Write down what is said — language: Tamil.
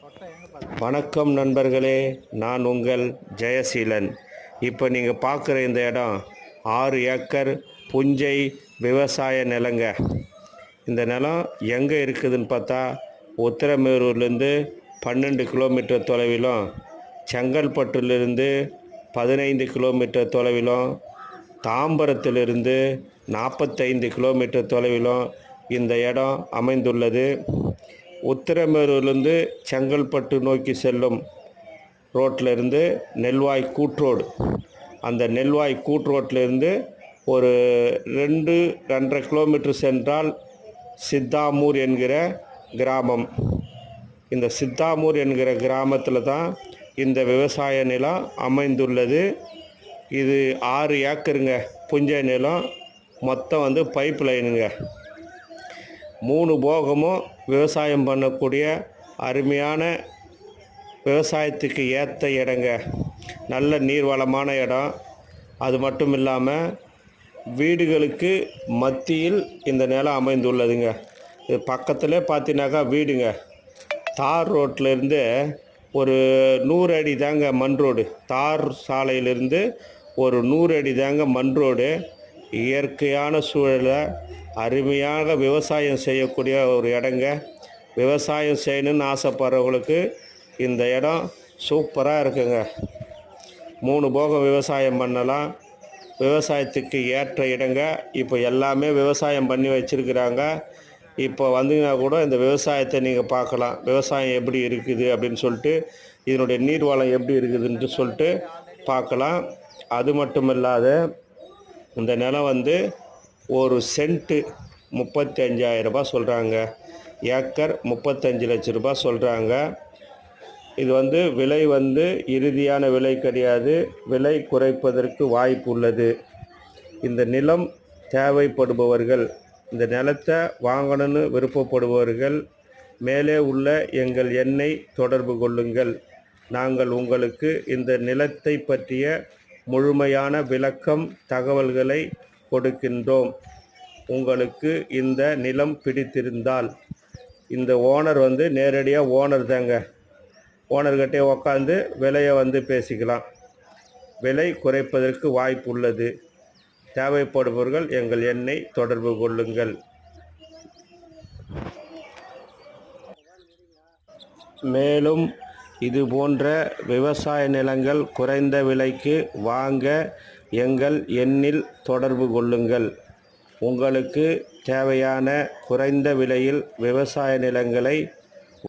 வணக்கம் நண்பர்களே, நான் உங்கள் ஜெயசீலன். இப்போ நீங்கள் பார்க்குற இந்த இடம் 6 ஏக்கர் புஞ்சை விவசாய நிலங்க. இந்த நிலம் எங்கே இருக்குதுன்னு பார்த்தா உத்திரமேரூர்லேருந்து 12 கிலோமீட்டர் தொலைவிலும், செங்கல்பட்டுலேருந்து 15 கிலோமீட்டர் தொலைவிலும், தாம்பரத்திலிருந்து 45 கிலோமீட்டர் தொலைவிலும் இந்த இடம் அமைந்துள்ளது. உத்திரமேரூர்லேருந்து செங்கல்பட்டு நோக்கி செல்லும் ரோட்டிலிருந்து நெல்வாய் கூட்ரோடு, அந்த நெல்வாய் கூட்ரோட்டிலிருந்து ஒரு 2-2.5 கிலோமீட்டர் சென்றால் சித்தாமூர் என்கிற கிராமம். இந்த சித்தாமூர் என்கிற கிராமத்தில் தான் இந்த விவசாய நிலம் அமைந்துள்ளது. இது 6 ஏக்கருங்க புஞ்சை நிலம். மொத்தம் பைப் லைனுங்க. 3 போகமும் விவசாயம் பண்ணக்கூடிய அருமையான விவசாயத்துக்கு ஏற்ற இடங்க. நல்ல நீர்வளமான இடம். அது மட்டும் இல்லாமல் வீடுகளுக்கு மத்தியில் இந்த நிலம் அமைந்துள்ளதுங்க. இது பக்கத்தில் பார்த்தீங்கன்னாக்கா வீடுங்க. தார் ரோட்டிலேருந்து ஒரு 100 அடி தாங்க மண் ரோடு. தார் சாலையிலிருந்து ஒரு 100 அடி தாங்க மண் ரோடு. இயற்கையான சூழலை அருமையாக விவசாயம் செய்யக்கூடிய ஒரு இடங்க. விவசாயம் செய்யணும்னு ஆசைப்படுறவங்களுக்கு இந்த இடம் சூப்பராக இருக்குங்க. 3 போகம் விவசாயம் பண்ணலாம். விவசாயத்துக்கு ஏற்ற இடங்க. இப்போ எல்லாமே விவசாயம் பண்ணி வச்சுருக்கிறாங்க. இப்போ வந்தீங்கன்னா கூட இந்த விவசாயத்தை நீங்கள் பார்க்கலாம். விவசாயம் எப்படி இருக்குது அப்படின்னு சொல்லிட்டு, இதனுடைய நீர்வளம் எப்படி இருக்குதுன்ட்டு சொல்லிட்டு பார்க்கலாம். அது மட்டும் இல்லாத இந்த நிலம் ஒரு சென்ட்டு 35,000 ரூபாய் சொல்கிறாங்க. ஏக்கர் 35 லட்ச ரூபாய் சொல்கிறாங்க. இது விலை இறுதியான விலை கிடையாது. விலை குறைப்பதற்கு வாய்ப்பு உள்ளது. இந்த நிலம் தேவைப்படுபவர்கள், இந்த நிலத்தை வாங்கணும்னு விருப்பப்படுபவர்கள் மேலே உள்ள எங்கள் எண்ணை தொடர்பு கொள்ளுங்கள். நாங்கள் உங்களுக்கு இந்த நிலத்தை பற்றிய முழுமையான விளக்கம், தகவல்களை கொடுக்கின்றோம். உங்களுக்கு இந்த நிலம் பிடித்திருந்தால், இந்த ஓனர் நேரடியாக ஓனர் தாங்க. ஓனர்கிட்டே உக்காந்து விலையை பேசிக்கலாம். விலை குறைப்பதற்கு வாய்ப்பு உள்ளது. தேவைப்படுபவர்கள் எங்கள் எண்ணை தொடர்பு கொள்ளுங்கள். மேலும் இது போன்ற விவசாய நிலங்கள் குறைந்த விலைக்கு வாங்க எங்கள் எண்ணில் தொடர்பு கொள்ளுங்கள். உங்களுக்கு தேவையான குறைந்த விலையில் விவசாய நிலங்களை